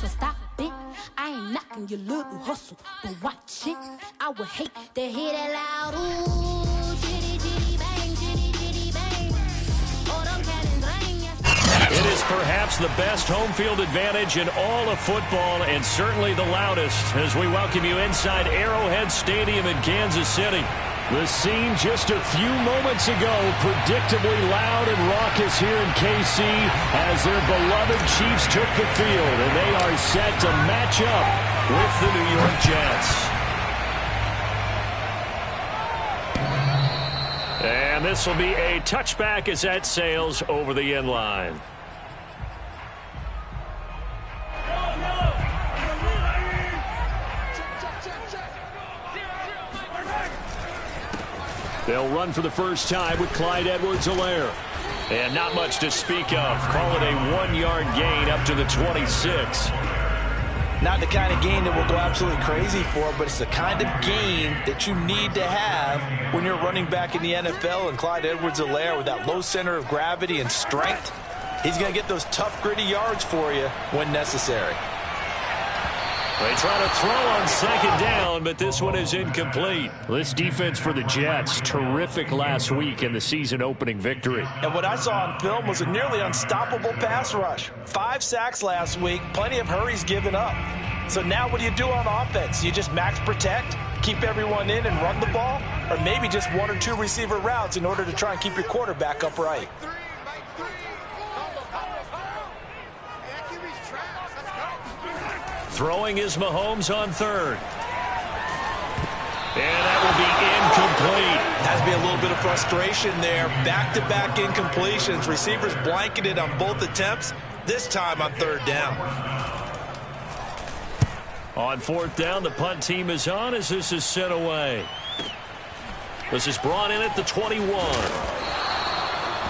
So stop it. I ain't knocking your little hustle, but watch it. I would hate to hear that loud ooh, chitty chitty bang, chitty chitty bang. Oh, them cannons ring. It is perhaps the best home field advantage in all of football, and certainly the loudest, as we welcome you inside Arrowhead Stadium in Kansas City. The scene just a few moments ago, predictably loud and raucous here in KC as their beloved Chiefs took the field, and they are set to match up with the New York Jets. And this will be a touchback as that sails over the end line. They'll run for the first time with Clyde Edwards-Helaire. And not much to speak of. Call it a 1-yard gain up to the 26. Not the kind of gain that we'll go absolutely crazy for, but it's the kind of gain that you need to have when you're running back in the NFL. And Clyde Edwards-Helaire, with that low center of gravity and strength, he's going to get those tough, gritty yards for you when necessary. They try to throw on second down, but this one is incomplete. This defense for the Jets, terrific last week in the season-opening victory. And what I saw on film was a nearly unstoppable pass rush. 5 sacks last week, plenty of hurries given up. So now what do you do on offense? You just max protect, keep everyone in and run the ball? Or maybe just 1 or 2 receiver routes in order to try and keep your quarterback upright? Throwing is Mahomes on third. And that will be incomplete. Has to be a little bit of frustration there. Back-to-back incompletions. Receivers blanketed on both attempts, this time on third down. On fourth down, the punt team is on as this is sent away. This is brought in at the 21.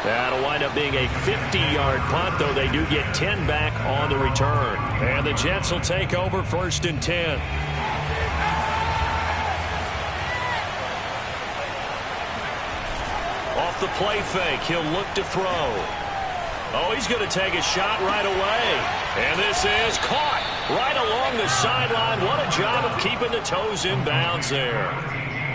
That'll wind up being a 50-yard punt, though they do get 10 back on the return. And the Jets will take over first and 10. Off the play fake, he'll look to throw. Oh, he's going to take a shot right away. And this is caught right along the sideline. What a job of keeping the toes in bounds there.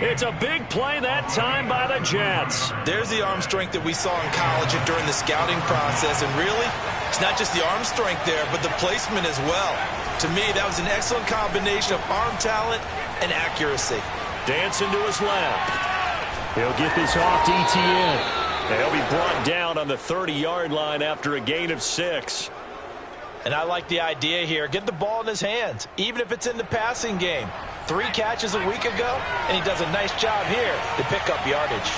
It's a big play that time by the Jets. There's the arm strength that we saw in college and during the scouting process. And really, it's not just the arm strength there, but the placement as well. To me, that was an excellent combination of arm talent and accuracy. Dancing to his left. He'll get this off to Etienne. And he'll be brought down on the 30-yard line after a gain of 6. And I like the idea here. Get the ball in his hands, even if it's in the passing game. 3 catches a week ago, and he does a nice job here to pick up yardage.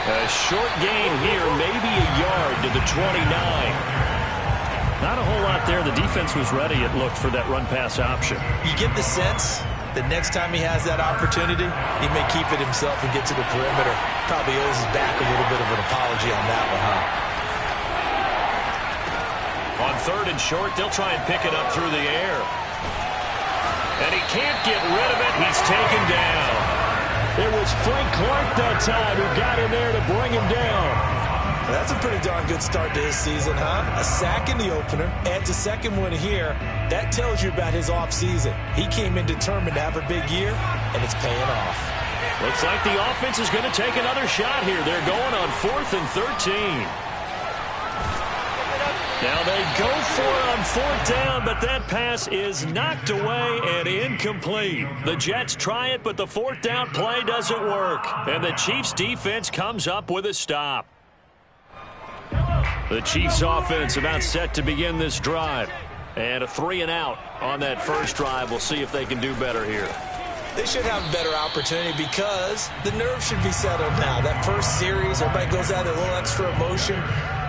A short gain here, maybe a yard to the 29. Not a whole lot there. The defense was ready, it looked, for that run-pass option. You get the sense that next time he has that opportunity, he may keep it himself and get to the perimeter. Probably owes his back a little bit of an apology on that one, huh? On third and short, they'll try and pick it up through the air. And he can't get rid of it. He's taken down. It was Frank Clark that time who got in there to bring him down. That's a pretty darn good start to his season, huh? A sack in the opener, adds a second one here. That tells you about his offseason. He came in determined to have a big year, and it's paying off. Looks like the offense is going to take another shot here. They're going on 4th and 13. Now they go for it on 4th down, but that pass is knocked away and incomplete. The Jets try it, but the 4th down play doesn't work. And the Chiefs defense comes up with a stop. The Chiefs offense about set to begin this drive. And a 3-and-out on that first drive. We'll see if they can do better here. They should have a better opportunity because the nerves should be settled now. That first series, everybody goes out with a little extra emotion.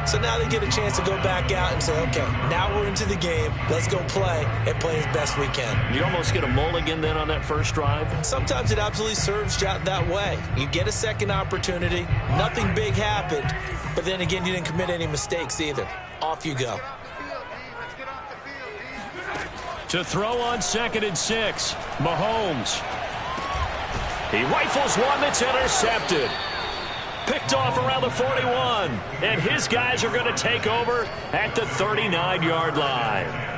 So now they get a chance to go back out and say, okay, now we're into the game. Let's go play and play as best we can. You almost get a mulligan then on that first drive? Sometimes it absolutely serves you out that way. You get a second opportunity. Nothing big happened. But then again, you didn't commit any mistakes either. Off you go. To throw on 2nd and 6, Mahomes. He rifles one that's intercepted. Picked off around the 41. And his guys are going to take over at the 39-yard line.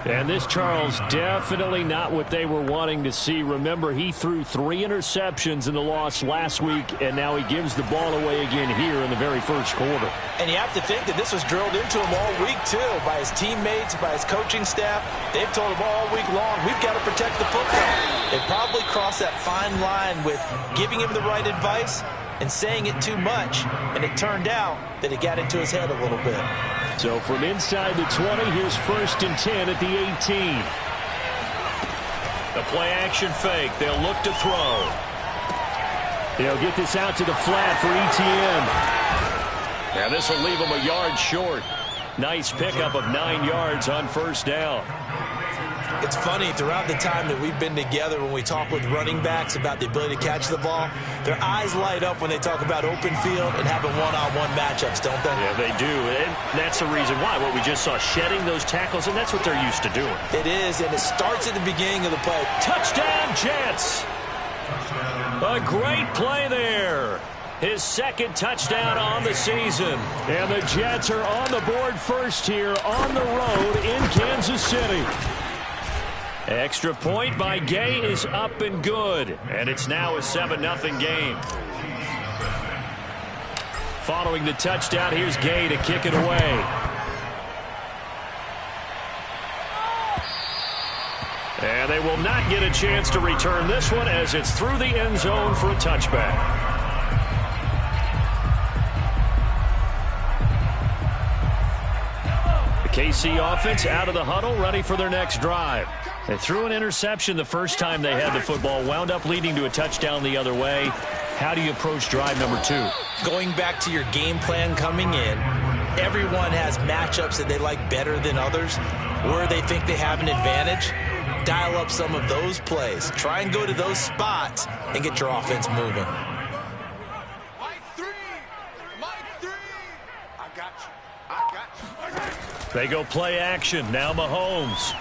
And this, Charles, definitely not what they were wanting to see. Remember, he threw 3 interceptions in the loss last week, and now he gives the ball away again here in the very first quarter. And you have to think that this was drilled into him all week, too, by his teammates, by his coaching staff. They've told him all week long, we've got to protect the football. They probably crossed that fine line with giving him the right advice and saying it too much, and it turned out that it got into his head a little bit. So from inside the 20, here's 1st and 10 at the 18. The play-action fake. They'll look to throw. They'll get this out to the flat for Etienne. Now this will leave him a yard short. Nice pickup of 9 yards on 1st down. It's funny, throughout the time that we've been together, when we talk with running backs about the ability to catch the ball, their eyes light up when they talk about open field and having one-on-one matchups, don't they? Yeah, they do, and that's the reason why. What we just saw, shedding those tackles, and that's what they're used to doing. It is, and it starts at the beginning of the play. Touchdown, Jets! A great play there. His 2nd touchdown on the season. And the Jets are on the board first here on the road in Kansas City. Extra point by Gay is up and good. And it's now a 7-0 game. Following the touchdown, here's Gay to kick it away. And they will not get a chance to return this one as it's through the end zone for a touchback. The KC offense out of the huddle, ready for their next drive. They threw an interception the first time they had the football, wound up leading to a touchdown the other way. How do you approach drive number 2? Going back to your game plan coming in, everyone has matchups that they like better than others, where they think they have an advantage. Dial up some of those plays. Try and go to those spots and get your offense moving. Mike 3! I got you. They go play action. Now Mahomes.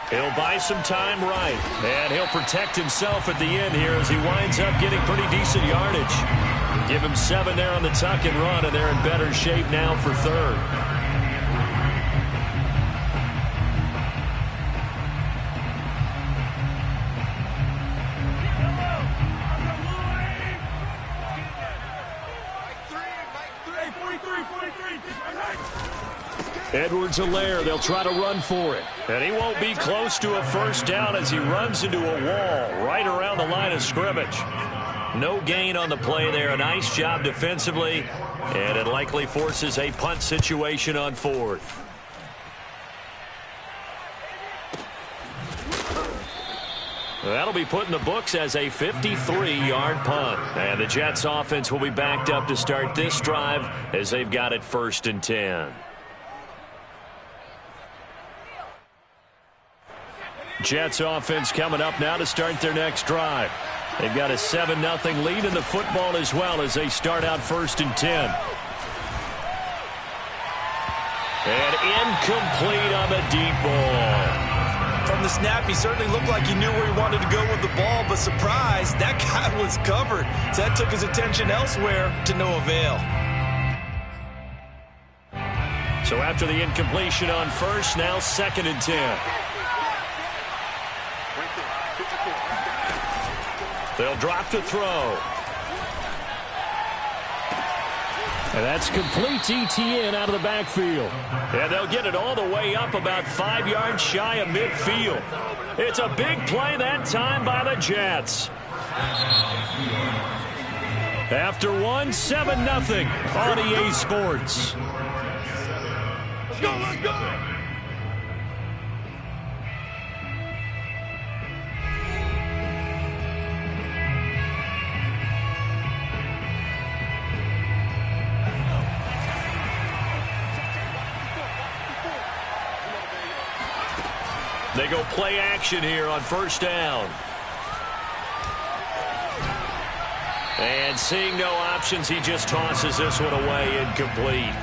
He'll buy some time right. And he'll protect himself at the end here as he winds up getting pretty decent yardage. Give him 7 there on the tuck and run, and they're in better shape now for 3rd. Edwards-Helaire, they'll try to run for it. And he won't be close to a 1st down as he runs into a wall right around the line of scrimmage. No gain on the play there. A nice job defensively. And it likely forces a punt situation on 4th. That'll be put in the books as a 53-yard punt. And the Jets offense will be backed up to start this drive as they've got it 1st and 10. Jets offense coming up now to start their next drive. They've got a 7-0 lead in the football as well as they start out 1st and 10. And incomplete on the deep ball. From the snap, he certainly looked like he knew where he wanted to go with the ball, but surprise, that guy was covered. So that took his attention elsewhere to no avail. So after the incompletion on 1st, now 2nd and 10. They'll drop to throw. And that's complete to Etienne out of the backfield. And they'll get it all the way up about 5 yards shy of midfield. It's a big play that time by the Jets. After 7-0 on EA Sports. Let's go, let's go! They go play action here on 1st down. And seeing no options, he just tosses this one away incomplete.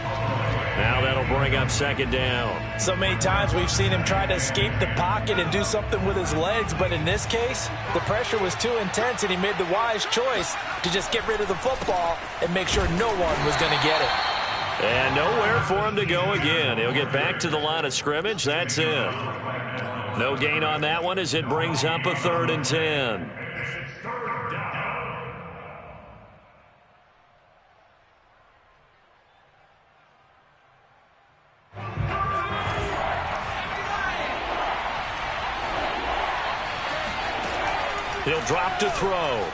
Now that'll bring up second down. So many times we've seen him try to escape the pocket and do something with his legs, but in this case, the pressure was too intense and he made the wise choice to just get rid of the football and make sure no one was going to get it. And nowhere for him to go again. He'll get back to the line of scrimmage. That's it. No gain on that one as it brings up a 3rd and 10. He'll drop to throw.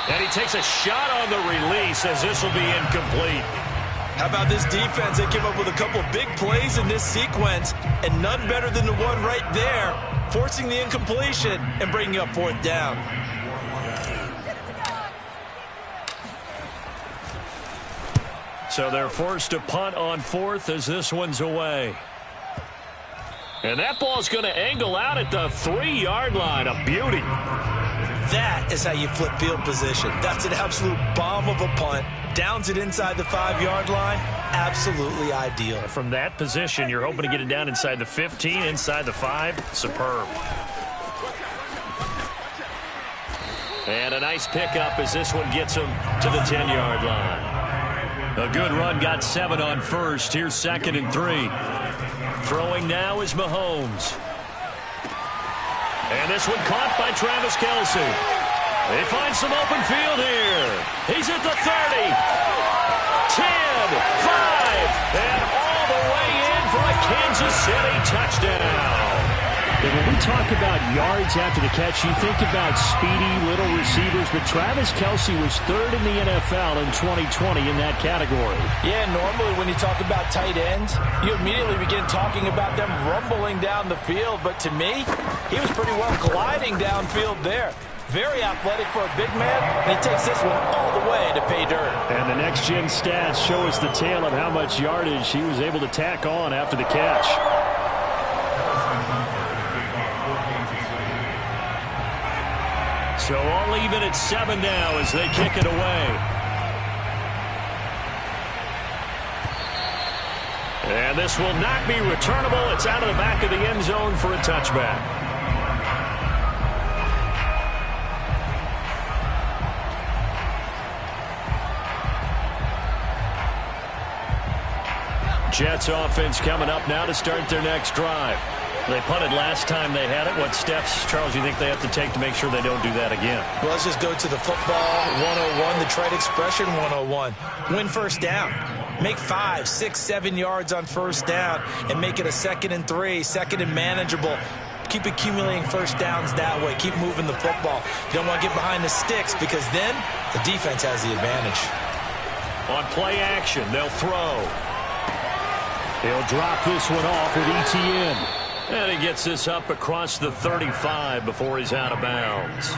And he takes a shot on the release as this will be incomplete. How about this defense? They came up with a couple of big plays in this sequence, and none better than the one right there, forcing the incompletion and bringing up 4th down. So they're forced to punt on 4th as this one's away. And that ball's going to angle out at the 3-yard line. A beauty. That is how you flip field position. That's an absolute bomb of a punt. Downs it inside the 5-yard line. Absolutely ideal. From that position, you're hoping to get it down inside the 15, inside the 5. Superb. And a nice pickup as this one gets him to the 10-yard line. A good run, got 7 on first. Here's 2nd and 3. Throwing now is Mahomes. And this one caught by Travis Kelce. They find some open field here. He's at the 30. 10, 5, and all the way in for a Kansas City touchdown. And when we talk about yards after the catch, you think about speedy little receivers, but Travis Kelce was 3rd in the NFL in 2020 in that category. Yeah, normally when you talk about tight ends, you immediately begin talking about them rumbling down the field, but to me, he was pretty well gliding downfield there. Very athletic for a big man, and he takes this one all the way to pay dirt. And the next-gen stats show us the tale of how much yardage he was able to tack on after the catch. So all even at 7 now as they kick it away. And this will not be returnable. It's out of the back of the end zone for a touchback. Jets offense coming up now to start their next drive. They punted last time they had it. What steps, Charles, you think they have to take to make sure they don't do that again? Well, let's just go to the football 101, the trade expression 101. Win first down. Make 5, 6, 7 yards on first down and make it a 2nd and 3, 2nd and manageable. Keep accumulating first downs that way. Keep moving the football. You don't want to get behind the sticks because then the defense has the advantage. On play action, they'll throw. He'll drop this one off with ETN. And he gets this up across the 35 before he's out of bounds.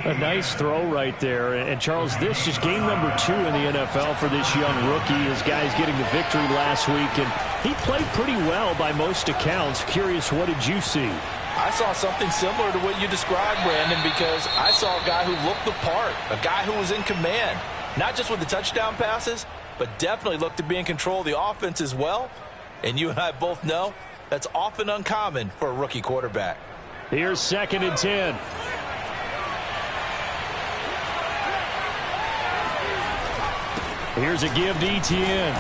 A nice throw right there. And, Charles, this is game number 2 in the NFL for this young rookie. His guys getting the victory last week, and he played pretty well by most accounts. Curious, what did you see? I saw something similar to what you described, Brandon, because I saw a guy who looked the part, a guy who was in command, not just with the touchdown passes, but definitely looked to be in control of the offense as well. And you and I both know that's often uncommon for a rookie quarterback. Here's 2nd and 10. Here's a give to ETN.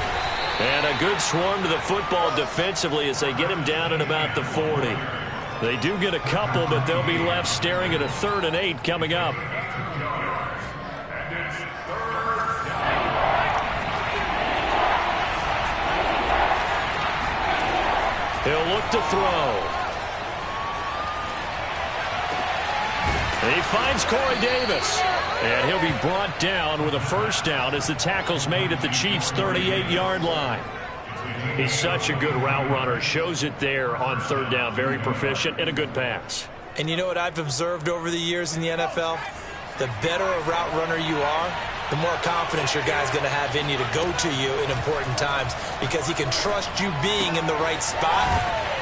And a good swarm to the football defensively as they get him down at about the 40. They do get a couple, but they'll be left staring at a 3rd and 8 coming up. He'll look to throw. He finds Corey Davis. And he'll be brought down with a first down as the tackle's made at the Chiefs' 38-yard line. He's such a good route runner. Shows it there on 3rd down. Very proficient and a good pass. And you know what I've observed over the years in the NFL? The better a route runner you are, the more confidence your guy's going to have in you to go to you in important times because he can trust you being in the right spot,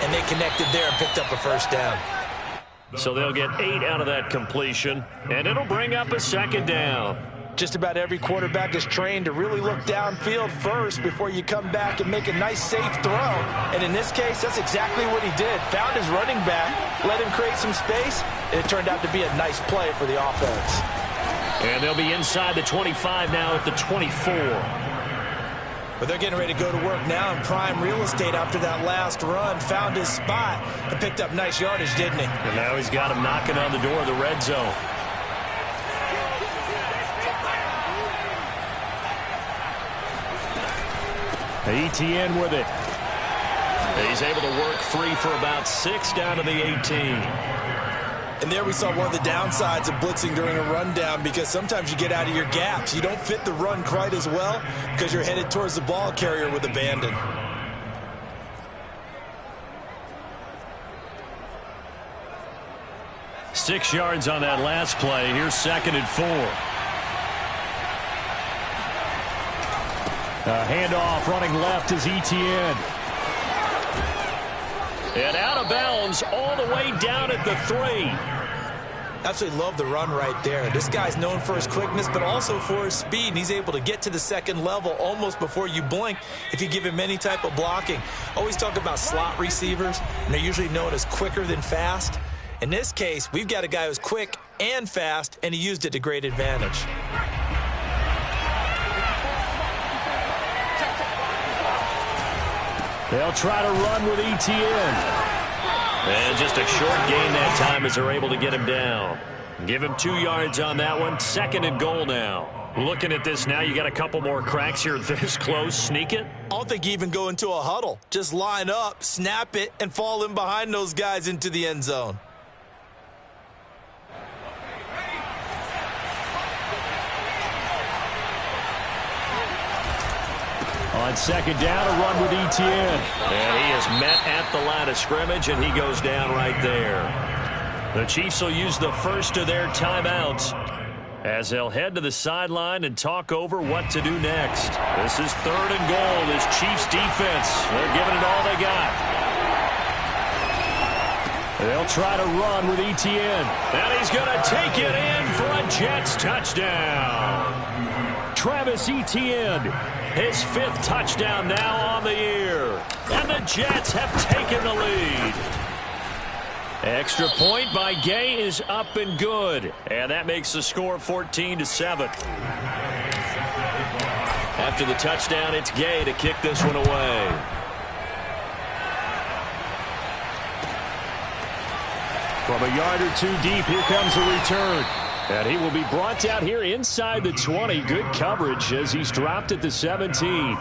and they connected there and picked up a first down. So they'll get 8 out of that completion, and it'll bring up a 2nd down. Just about every quarterback is trained to really look downfield first before you come back and make a nice, safe throw. And in this case, that's exactly what he did. Found his running back, let him create some space, and it turned out to be a nice play for the offense. And they'll be inside the 25 now at the 24. But they're getting ready to go to work now in prime real estate after that last run. Found his spot and picked up nice yardage, didn't he? And now he's got him knocking on the door of the red zone. Etienne with it. He's able to work free for about 6 down to the 18. And there we saw one of the downsides of blitzing during a rundown, because sometimes you get out of your gaps. You don't fit the run quite as well because you're headed towards the ball carrier with abandon. Six yards on that last play. Here's 2nd and 4. Handoff running left is Etienne. And out of bounds all the way down at the 3. Absolutely love the run right there. This guy's known for his quickness, but also for his speed. And he's able to get to the second level almost before you blink if you give him any type of blocking. Always talk about slot receivers, and they're usually known as quicker than fast. In this case, we've got a guy who's quick and fast, and he used it to great advantage. They'll try to run with Etienne. And just a short gain that time as they're able to get him down. Give him 2 yards on that one. 2nd and goal now. Looking at this now, you got a couple more cracks here this close. Sneak it? I don't think you even go into a huddle. Just line up, snap it, and fall in behind those guys into the end zone. On 2nd down, a run with Etienne. And he is met at the line of scrimmage, and he goes down right there. The Chiefs will use the first of their timeouts as they'll head to the sideline and talk over what to do next. This is 3rd and goal. This Chiefs defense, they're giving it all they got. They'll try to run with Etienne. And he's going to take it in for a Jets touchdown. Travis Etienne, his 5th touchdown now on the year. And the Jets have taken the lead. Extra point by Gay is up and good. And that makes the score 14-7. After the touchdown, it's Gay to kick this one away. From a yard or 2 deep, here comes a return. And he will be brought down here inside the 20. Good coverage as he's dropped at the 17.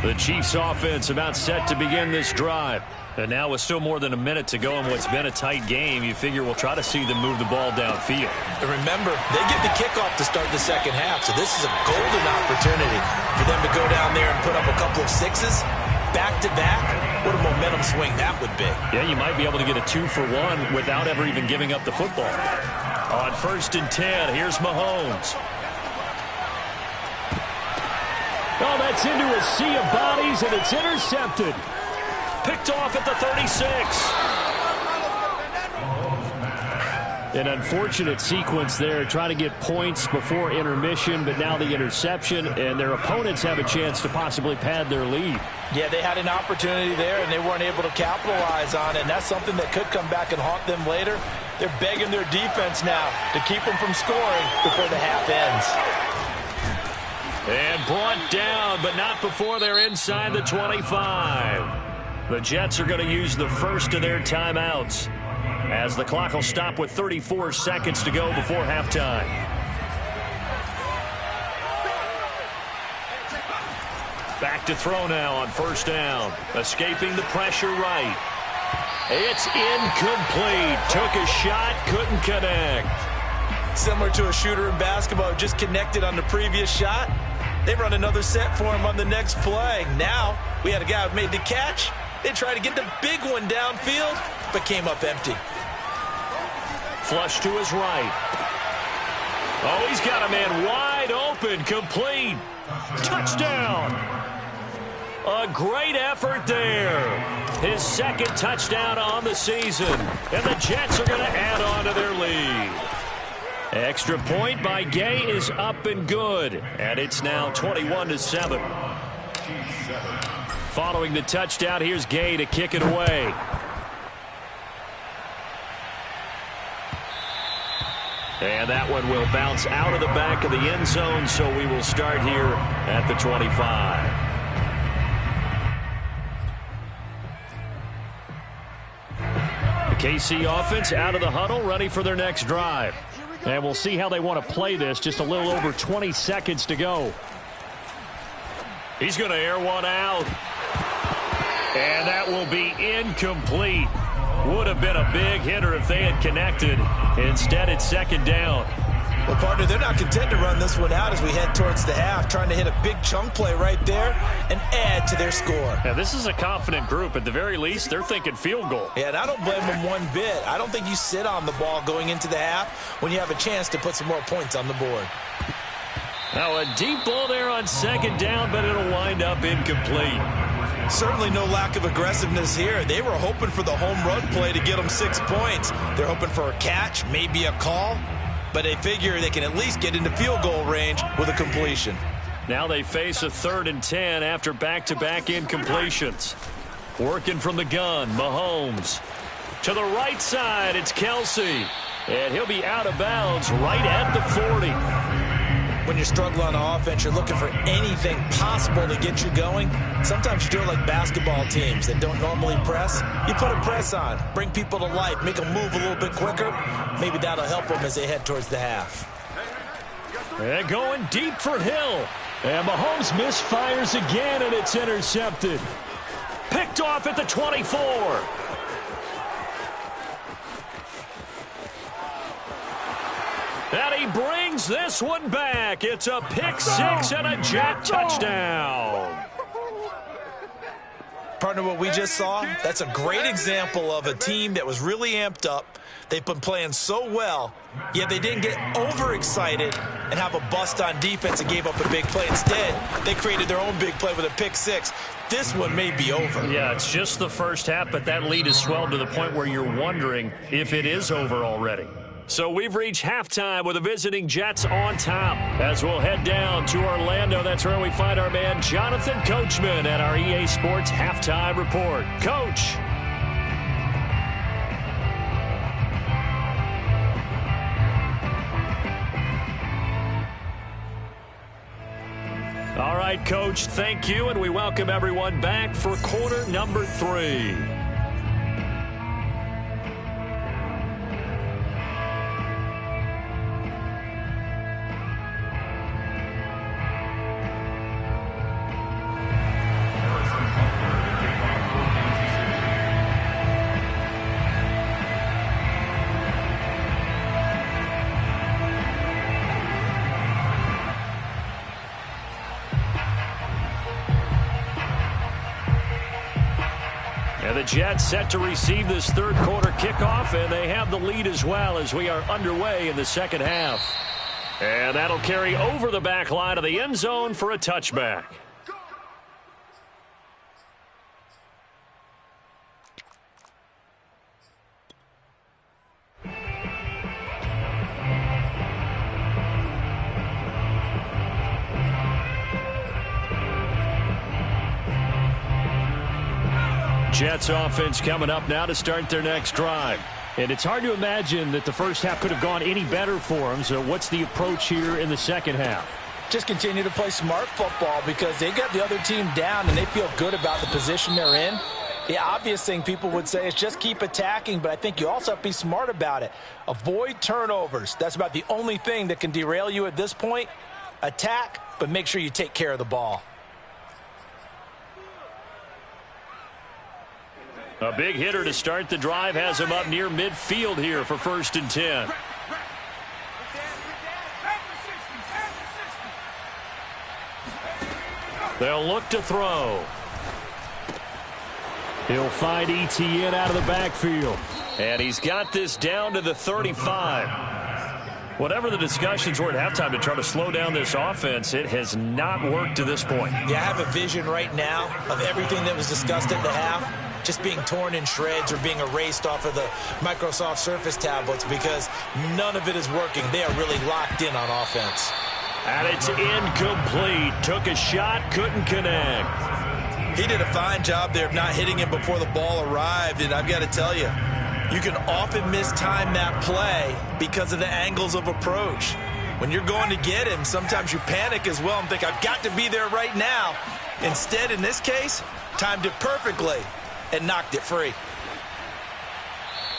The Chiefs offense about set to begin this drive. And now with still more than a minute to go in what's been a tight game, you figure we'll try to see them move the ball downfield. And remember, they get the kickoff to start the second half, so this is a golden opportunity for them to go down there and put up a couple of 6s back-to-back. What a momentum swing that would be. Yeah, you might be able to get a 2-for-1 without ever even giving up the football. On 1st and 10, here's Mahomes. Oh, that's into a sea of bodies, and it's intercepted. Picked off at the 36. An unfortunate sequence there, trying to get points before intermission, but now the interception, and their opponents have a chance to possibly pad their lead. Yeah, they had an opportunity there, and they weren't able to capitalize on it, and that's something that could come back and haunt them later. They're begging their defense now to keep them from scoring before the half ends. And brought down, but not before they're inside the 25. The Jets are going to use the first of their timeouts, as the clock will stop with 34 seconds to go before halftime. Back to throw now on 1st down. Escaping the pressure right. It's incomplete. Took a shot, couldn't connect. Similar to a shooter in basketball, just connected on the previous shot. They run another set for him on the next play. Now, we had a guy who made the catch. They tried to get the big one downfield, but came up empty. Flush to his right. Oh, he's got a man wide open, complete. Touchdown. A great effort there. his second touchdown on the season. And the Jets are going to add on to their lead. Extra point by Gay is up and good. And it's now 21-7. Following the touchdown, here's Gay to kick it away. And that one will bounce out of the back of the end zone, so we will start here at the 25. The KC offense out of the huddle, ready for their next drive. And we'll see how they want to play this. Just a little over 20 seconds to go. He's going to air one out. And that will be incomplete. Would have been a big hitter if they had connected. Instead, it's second down. Well, partner, they're not content to run this one out as we head towards the half, trying to hit a big chunk play right there and add to their score. Yeah, this is a confident group. At the very least, they're thinking field goal. Yeah, and I don't blame them one bit. I don't think you sit on the ball going into the half when you have a chance to put some more points on the board. Now, a deep ball there on second down, but it'll wind up incomplete. Certainly no lack of aggressiveness here. They were hoping for the home run play to get them 6 points. They're hoping for a catch, maybe a call, but they figure they can at least get into field goal range with a completion. Now they face a 3rd and 10 after back-to-back incompletions. Working from the gun, Mahomes. To the right side, it's Kelsey. And he'll be out of bounds right at the 40. When you're struggling on offense, you're looking for anything possible to get you going. Sometimes you do it like basketball teams that don't normally press. You put a press on, bring people to life, make them move a little bit quicker. Maybe that'll help them as they head towards the half. And going deep for Hill. And Mahomes misfires again, and it's intercepted. Picked off at the 24. And he brings this one back. It's a pick six and a Jet touchdown. Partner, what we just saw, that's a great example of a team that was really amped up. They've been playing so well, yet they didn't get overexcited and have a bust on defense and gave up a big play. Instead, they created their own big play with a pick six. This one may be over. Yeah, it's just the first half, but that lead has swelled to the point where you're wondering if it is over already. So we've reached halftime with the visiting Jets on top. As we'll head down to Orlando, that's where we find our man Jonathan Coachman at our EA Sports Halftime Report. Coach. All right, Coach, thank you, and we welcome everyone back for quarter number 3. The Jets set to receive this third quarter kickoff, and they have the lead as well as we are underway in the second half. And that'll carry over the back line of the end zone for a touchback. Jets offense coming up now to start their next drive. And it's hard to imagine that the first half could have gone any better for them. So what's the approach here in the second half? Just continue to play smart football because they got the other team down and they feel good about the position they're in. The obvious thing people would say is just keep attacking, but I think you also have to be smart about it. Avoid turnovers. That's about the only thing that can derail you at this point. Attack, but make sure you take care of the ball. A big hitter to start the drive has him up near midfield here for 1st and 10. They'll look to throw. He'll find Etienne out of the backfield. And he's got this down to the 35. Whatever the discussions were at halftime to try to slow down this offense, it has not worked to this point. Yeah, I have a vision right now of everything that was discussed at the half. just being torn in shreds or being erased off of the Microsoft Surface tablets because none of it is working. They are really locked in on offense. And it's incomplete. Took a shot, couldn't connect. He did a fine job there of not hitting him before the ball arrived, and I've got to tell you, you can often mistime that play because of the angles of approach. When you're going to get him, sometimes you panic as well and think, I've got to be there right now. Instead, in this case, timed it perfectly and knocked it free.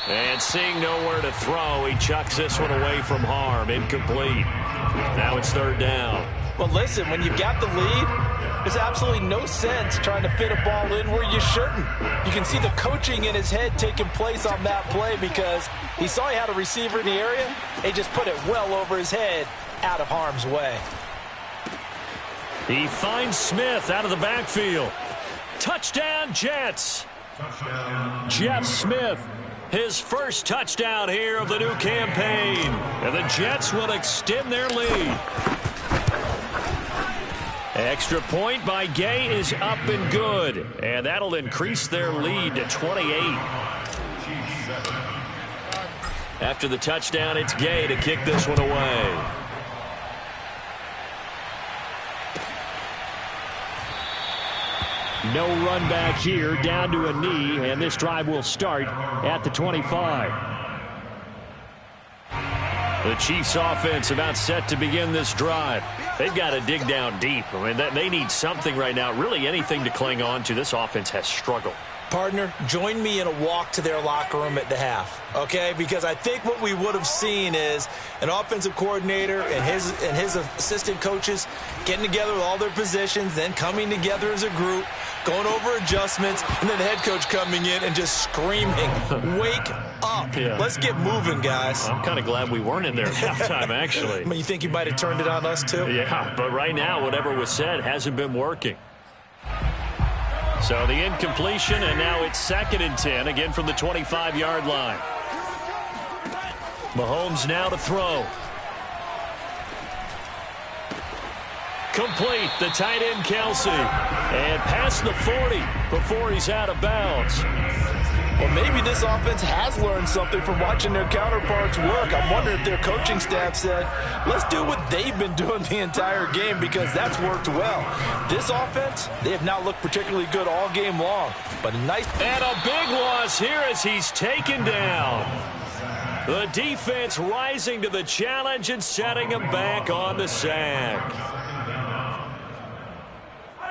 And seeing nowhere to throw, he chucks this one away from harm. Incomplete. Now it's third down. Well, listen, when you've got the lead, there's absolutely no sense trying to fit a ball in where you shouldn't. You can see the coaching in his head taking place on that play because he saw he had a receiver in the area. He just put it well over his head out of harm's way. He finds Smith out of the backfield. Touchdown, Jets. Jeff Smith, his first touchdown here of the new campaign. And the Jets will extend their lead. Extra point by Gay is up and good. And that'll increase their lead to 28. After the touchdown, it's Gay to kick this one away. No run back here, down to a knee, and this drive will start at the 25. The Chiefs offense about set to begin this drive. They've got to dig down deep. I mean, they need something right now, really anything to cling on to. This offense has struggled. Partner, join me in a walk to their locker room at the half, okay? Because I think what we would have seen is an offensive coordinator and his assistant coaches getting together with all their positions, then coming together as a group, going over adjustments, and then the head coach coming in and just screaming, wake up. Yeah. Let's get moving, guys. I'm kind of glad we weren't in there at halftime, actually. I mean, you think you might have turned it on us, too? Yeah, but right now, whatever was said hasn't been working. So the incompletion, and now it's 2nd and 10, again from the 25-yard line. Mahomes now to throw. Complete, the tight end Kelsey. And past the 40 before he's out of bounds. Well, maybe this offense has learned something from watching their counterparts work. I'm wondering if their coaching staff said, let's do what they've been doing the entire game because that's worked well. This offense, they have not looked particularly good all game long. But a nice... And a big loss here as he's taken down. The defense rising to the challenge and setting him back on the sack.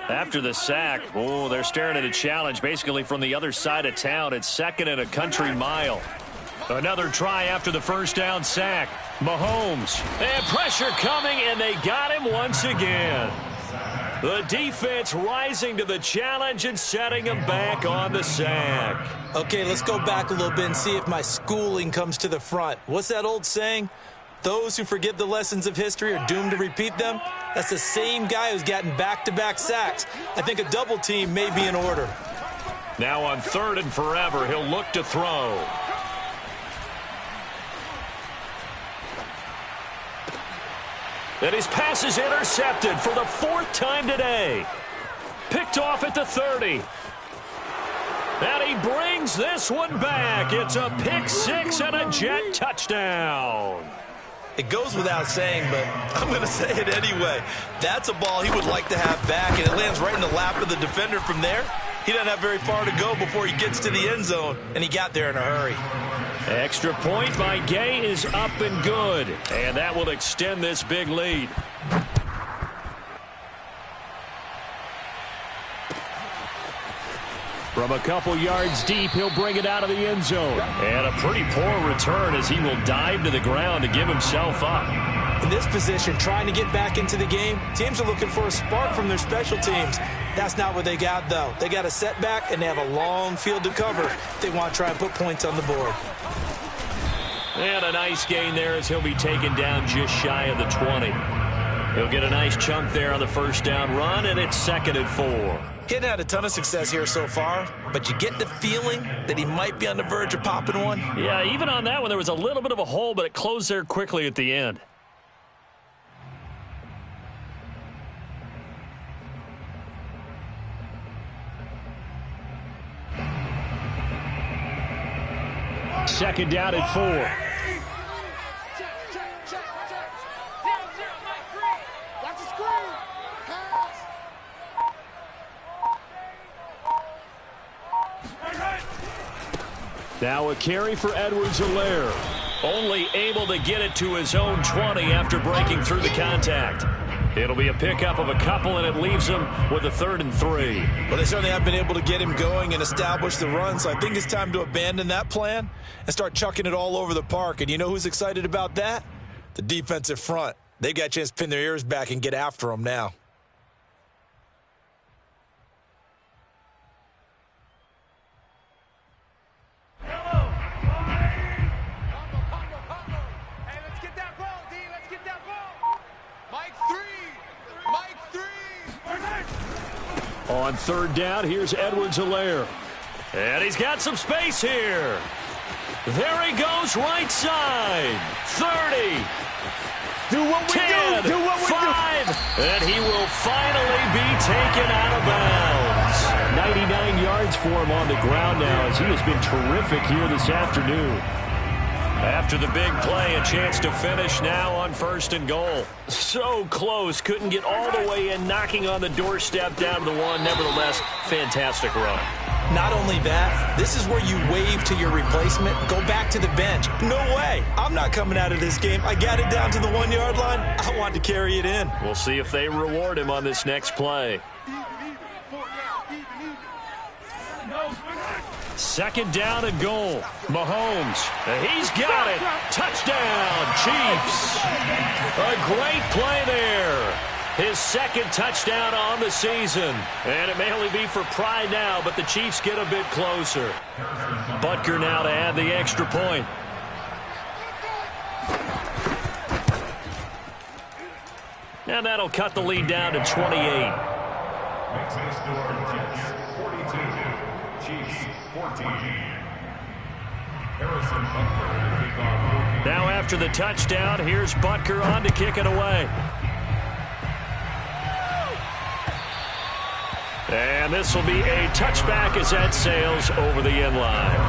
After the sack, oh, they're staring at a challenge basically from the other side of town. It's 2nd and a country mile. Another try after the first down sack. Mahomes. And pressure coming, and they got him once again. The defense rising to the challenge and setting him back on the sack. Okay, let's go back a little bit and see if my schooling comes to the front. What's that old saying? Those who forget the lessons of history are doomed to repeat them. That's the same guy who's gotten back-to-back sacks. I think a double team may be in order. Now on 3rd and forever, he'll look to throw. And his pass is intercepted for the 4th time today. Picked off at the 30. And he brings this one back. It's a pick 6 and a Jet touchdown. It goes without saying, but I'm going to say it anyway. That's a ball he would like to have back, and it lands right in the lap of the defender from there. He doesn't have very far to go before he gets to the end zone, and he got there in a hurry. Extra point by Gay is up and good, and that will extend this big lead. From a couple yards deep, he'll bring it out of the end zone. And a pretty poor return as he will dive to the ground to give himself up. In this position, trying to get back into the game, teams are looking for a spark from their special teams. That's not what they got, though. They got a setback, and they have a long field to cover if they want to try and put points on the board. And a nice gain there as he'll be taken down just shy of the 20. He'll get a nice chunk there on the first down run, and it's 2nd and 4. He hadn't had a ton of success here so far, but you get the feeling that he might be on the verge of popping one. Yeah, even on that one, there was a little bit of a hole, but it closed there quickly at the end. second down and 4. Now a carry for Edwards-Helaire. Only able to get it to his own 20 after breaking through the contact. It'll be a pickup of a couple, and it leaves him with a 3rd and 3. Well, they certainly have been able to get him going and establish the run, so I think it's time to abandon that plan and start chucking it all over the park. And you know who's excited about that? The defensive front. They got a chance to pin their ears back and get after him now. On 3rd down, here's Edwards-Helaire. And he's got some space here. There he goes, right side. 30. Do what we 10, do. Do what we 5. And he will finally be taken out of bounds. 99 yards for him on the ground now, as he has been terrific here this afternoon. After the big play, a chance to finish now on 1st and goal. So close. Couldn't get all the way in, knocking on the doorstep down to the 1. Nevertheless, fantastic run. Not only that, this is where you wave to your replacement, go back to the bench. No way. I'm not coming out of this game. I got it down to the 1-yard line. I want to carry it in. We'll see if they reward him on this next play. 2nd down and goal. Mahomes. He's got it. Touchdown, Chiefs. A great play there. His 2nd touchdown on the season. And it may only be for pride now, but the Chiefs get a bit closer. Butker now to add the extra point. And that'll cut the lead down to 28. Now after the touchdown, here's Butker on to kick it away. And this will be a touchback as that sails over the end line.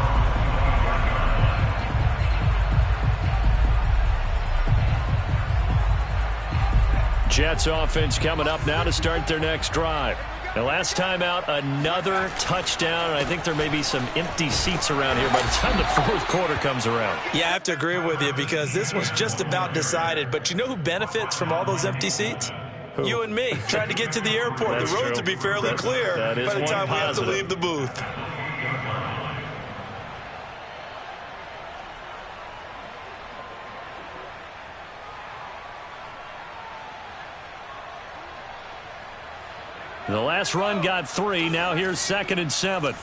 Jets offense coming up now to start their next drive. The last time out, another touchdown. I think there may be some empty seats around here by the time the 4th quarter comes around. Yeah, I have to agree with you because this one's just about decided. But you know who benefits from all those empty seats? Who? You and me, trying to get to the airport. That's the roads true. will be fairly clear that is by the time we have to positive. leave the booth. The last run got 3. Now here's 2nd and 7.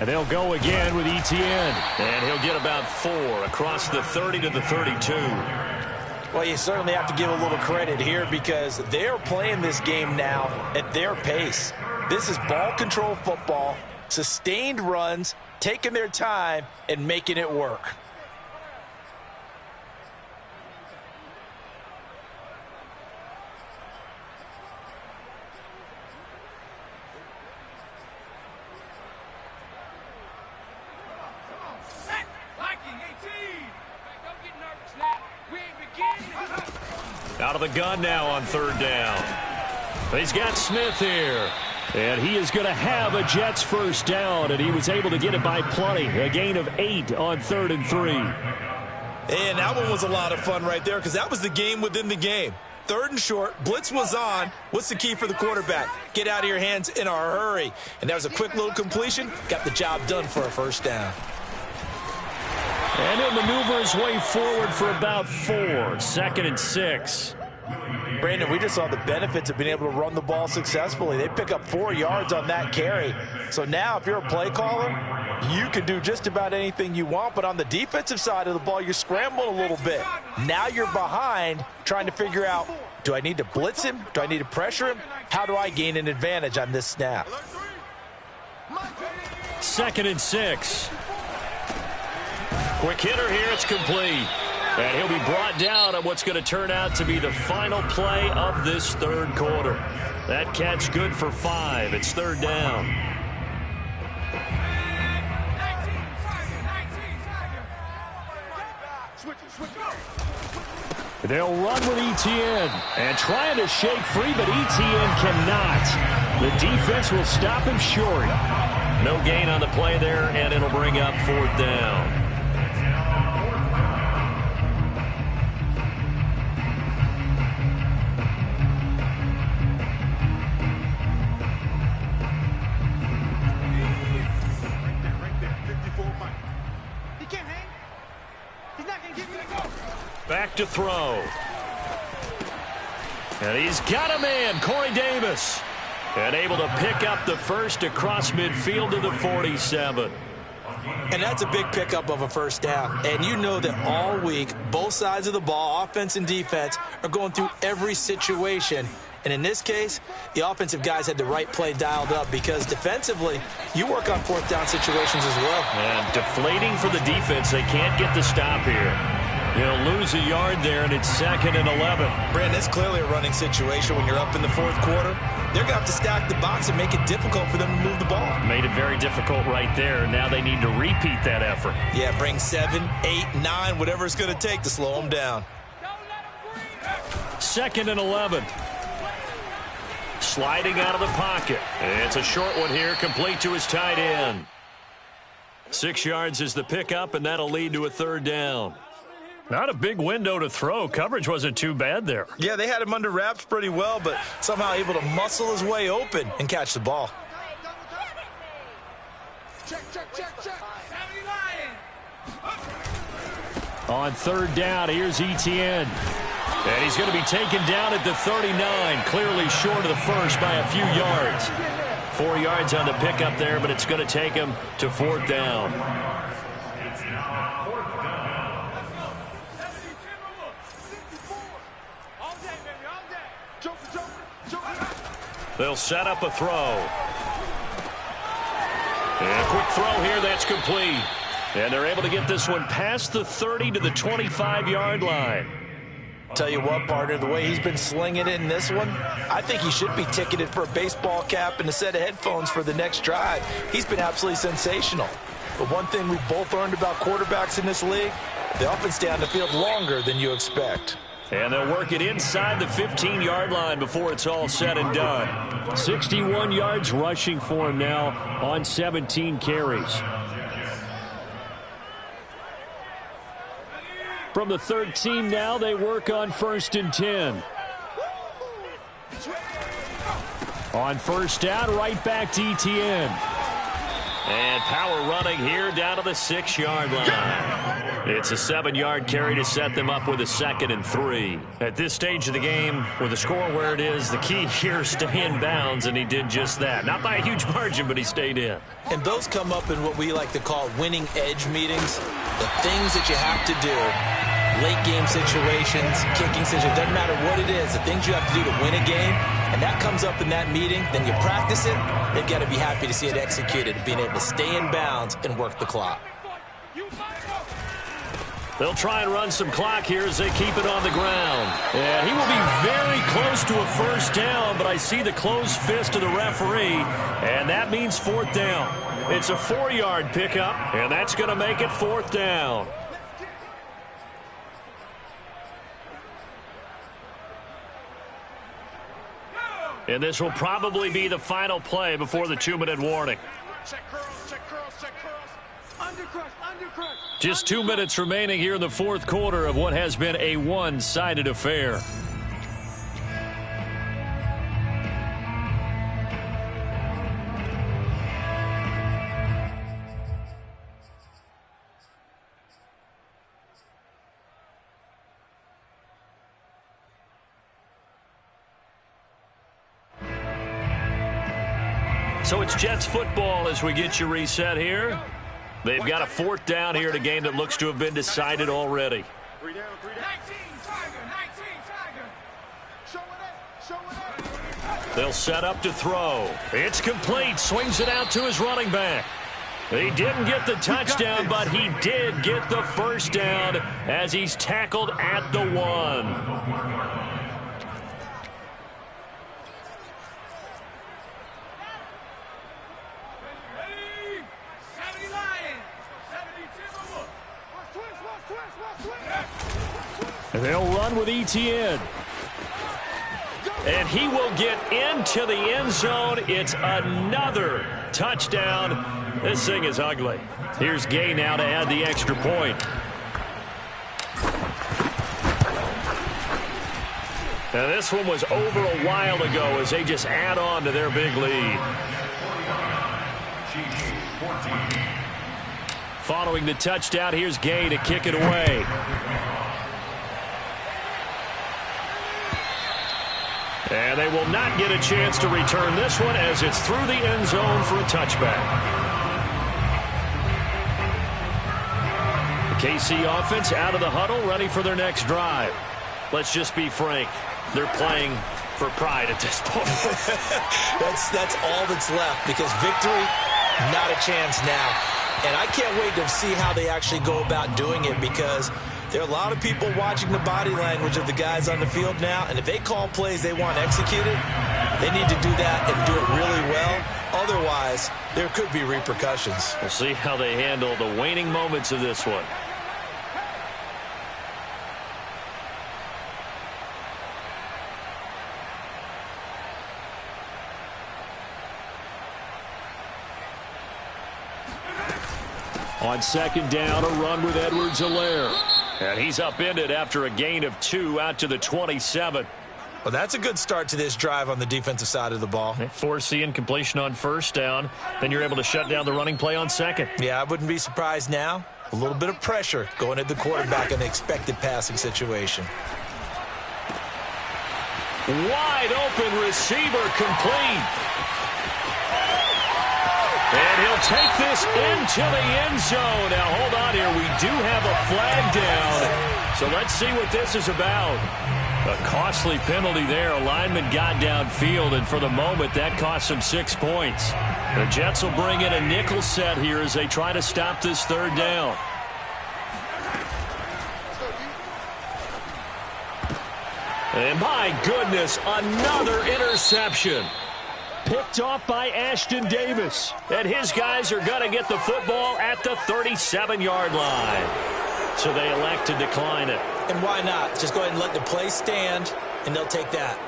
And they'll go again with Etienne. And he'll get about 4 across the 30 to the 32. Well, you certainly have to give a little credit here because they're playing this game now at their pace. This is ball control football, sustained runs, taking their time, and making it work. Out of the gun now on 3rd down. He's got Smith here. And he is going to have a Jets first down, and he was able to get it by plenty. A gain of 8 on 3rd and 3. And that one was a lot of fun right there because that was the game within the game. 3rd and short, blitz was on. What's the key for the quarterback? Get out of your hands in a hurry. And that was a quick little completion. Got the job done for a first down. And he'll maneuver his way forward for about 4. 2nd and 6. Brandon, we just saw the benefits of being able to run the ball successfully. They pick up 4 yards on that carry. So now if you're a play caller, you can do just about anything you want. But on the defensive side of the ball, you're scrambling a little bit. Now you're behind trying to figure out, do I need to blitz him? Do I need to pressure him? How do I gain an advantage on this snap? 2nd and 6. Quick hitter here, it's complete. And he'll be brought down on what's going to turn out to be the final play of this 3rd quarter. That catch good for 5. It's 3rd down. They'll run with Etienne. And trying to shake free, but Etienne cannot. The defense will stop him short. No gain on the play there, and it'll bring up 4th down. Back to throw. And he's got a man, Corey Davis. And able to pick up the first across midfield to the 47. And that's a big pickup of a first down. And you know that all week, both sides of the ball, offense and defense, are going through every situation. And in this case, the offensive guys had the right play dialed up because defensively, you work on 4th down situations as well. And deflating for the defense. They can't get the stop here. He'll lose a yard there, and it's 2nd and 11. Brandon, it's clearly a running situation when you're up in the 4th quarter. They're going to have to stack the box and make it difficult for them to move the ball. Made it very difficult right there. Now they need to repeat that effort. Yeah, bring 7, 8, 9, whatever it's going to take to slow them down. 2nd and 11. Sliding out of the pocket. It's a short one here, complete to his tight end. 6 yards is the pickup, and that'll lead to a 3rd down. Not a big window to throw. Coverage wasn't too bad there. Yeah, they had him under wraps pretty well, but somehow able to muscle his way open and catch the ball. Check. On 3rd down, here's Etienne. And he's going to be taken down at the 39, clearly short of the first by a few yards. 4 yards on the pickup there, but it's going to take him to 4th down. They'll set up a throw. And a quick throw here, that's complete. And they're able to get this one past the 30 to the 25-yard line. Tell you what, partner, the way he's been slinging it in this one, I think he should be ticketed for a baseball cap and a set of headphones for the next drive. He's been absolutely sensational. But one thing we've both learned about quarterbacks in this league, they often stay on the field longer than you expect. And they'll work it inside the 15-yard line before it's all said and done. 61 yards rushing for him now on 17 carries. From the 13 now, they work on 1st and 10. On 1st down, right back to Etienne. And power running here down to the 6-yard line. It's a 7-yard carry to set them up with a 2nd and 3. At this stage of the game, with the score where it is, the key here is stay in bounds, and he did just that. Not by a huge margin, but he stayed in. And those come up in what we like to call winning edge meetings. The things that you have to do, late game situations, kicking situations, doesn't matter what it is, the things you have to do to win a game, and that comes up in that meeting, then you practice it, they've got to be happy to see it executed, being able to stay in bounds and work the clock. They'll try and run some clock here as they keep it on the ground. And he will be very close to a 1st down, but I see the closed fist of the referee, and that means 4th down. It's a 4-yard pickup, and that's going to make it 4th down. And this will probably be the final play before the 2-minute warning. Check curls. Undercrush. Just 2 minutes remaining here in the 4th quarter of what has been a one-sided affair. So it's Jets football as we get you reset here. They've got a 4th down here in a game that looks to have been decided already. 3 down. 19 Tiger. Show it up. They'll set up to throw. It's complete. Swings it out to his running back. He didn't get the touchdown, but he did get the 1st down as he's tackled at the 1. And they'll run with Etienne. And he will get into the end zone. It's another touchdown. This thing is ugly. Here's Gay now to add the extra point. Now this one was over a while ago as they just add on to their big lead. Following the touchdown, here's Gay to kick it away. And they will not get a chance to return this one as it's through the end zone for a touchback. The KC offense out of the huddle, ready for their next drive. Let's just be frank. They're playing for pride at this point. That's all that's left, because victory, not a chance now. And I can't wait to see how they actually go about doing it, because there are a lot of people watching the body language of the guys on the field now, and if they call plays they want executed, they need to do that and do it really well. Otherwise, there could be repercussions. We'll see how they handle the waning moments of this one. On second down, a run with Edwards-Helaire. And he's upended after a gain of 2 out to the 27. Well, that's a good start to this drive on the defensive side of the ball. Force the incompletion on first down. Then you're able to shut down the running play on second. Yeah, I wouldn't be surprised now. A little bit of pressure going at the quarterback in the expected passing situation. Wide open receiver, complete. And he'll take this into the end zone. Now, hold on here. We do have a flag down. So let's see what this is about. A costly penalty there. A lineman got downfield, and for the moment, that cost him 6 points. The Jets will bring in a nickel set here as they try to stop this third down. And my goodness, another interception. Picked off by Ashton Davis. And his guys are going to get the football at the 37-yard line. So they elect to decline it. And why not? Just go ahead and let the play stand, and they'll take that.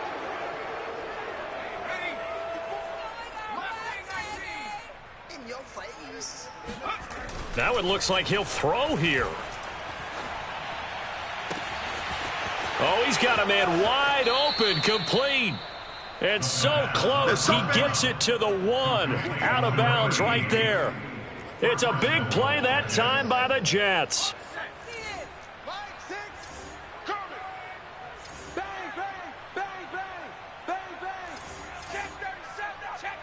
In your face. Now it looks like he'll throw here. Oh, he's got a man wide open, complete. And so close, he gets it to the 1. Out of bounds right there. It's a big play that time by the Jets. Line 6. Coming. Bang, bang, bang, bang, bang, bang. Check 37, check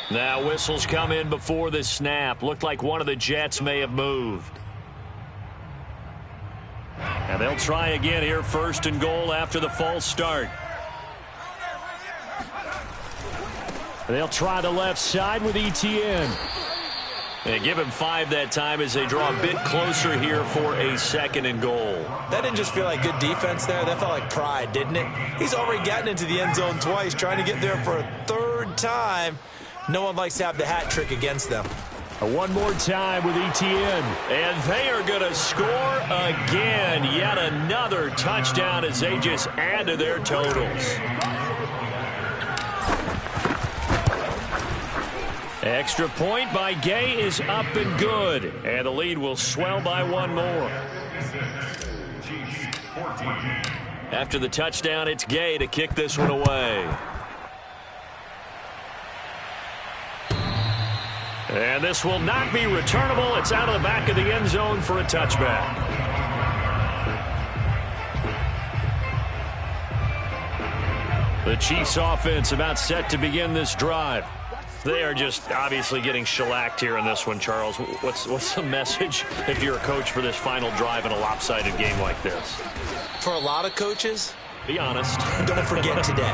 37. Now whistles come in before the snap. Looked like one of the Jets may have moved. And they'll try again here, first and goal after the false start. They'll try the left side with Etienne. They give him 5 that time as they draw a bit closer here for a second and goal. That didn't just feel like good defense there. That felt like pride, didn't it? He's already gotten into the end zone twice, trying to get there for a 3rd time. No one likes to have the hat trick against them. One more time with Etienne. And they are going to score again. Yet another touchdown as they just add to their totals. Extra point by Gay is up and good. And the lead will swell by 1 more. After the touchdown, it's Gay to kick this one away. And this will not be returnable. It's out of the back of the end zone for a touchback. The Chiefs offense about set to begin this drive. They are just obviously getting shellacked here in this one, Charles. What's the message if you're a coach for this final drive in a lopsided game like this? For a lot of coaches, be honest. Don't forget today.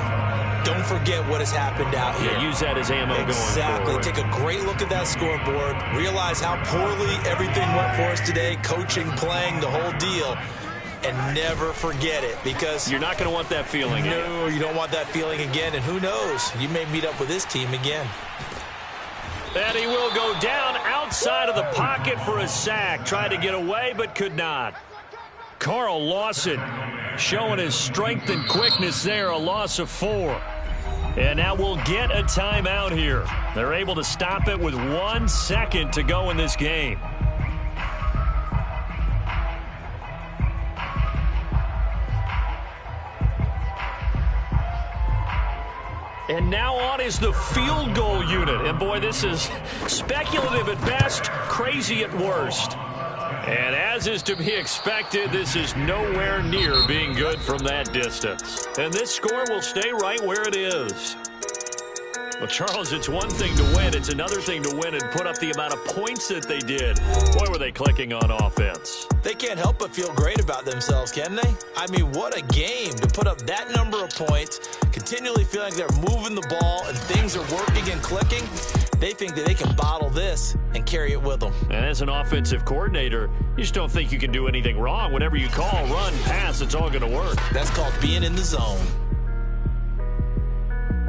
Don't forget what has happened out here. Yeah, use that as ammo going forward. Exactly. Take a great look at that scoreboard. Realize how poorly everything went for us today. Coaching, playing, the whole deal. And never forget it, because you're not going to want that feeling again. No, you don't want that feeling again. And who knows? You may meet up with this team again. And he will go down outside of the pocket for a sack. Tried to get away, but could not. Carl Lawson showing his strength and quickness there, a loss of 4. And now we'll get a timeout here. They're able to stop it with 1 second to go in this game. And now on is the field goal unit. And boy, this is speculative at best, crazy at worst. And as is to be expected, this is nowhere near being good from that distance. And this score will stay right where it is. Well, Charles, it's one thing to win. It's another thing to win and put up the amount of points that they did. Boy, were they clicking on offense. They can't help but feel great about themselves, can they? I mean, what a game to put up that number of points, continually feeling they're moving the ball and things are working and clicking. They think that they can bottle this and carry it with them. And as an offensive coordinator, you just don't think you can do anything wrong. Whatever you call, run, pass, it's all going to work. That's called being in the zone.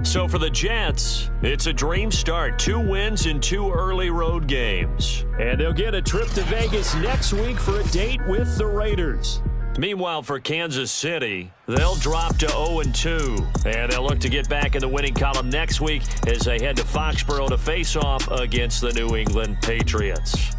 So for the Jets, it's a dream start. 2 wins in 2 early road games. And they'll get a trip to Vegas next week for a date with the Raiders. Meanwhile, for Kansas City, they'll drop to 0-2. And they'll look to get back in the winning column next week as they head to Foxborough to face off against the New England Patriots.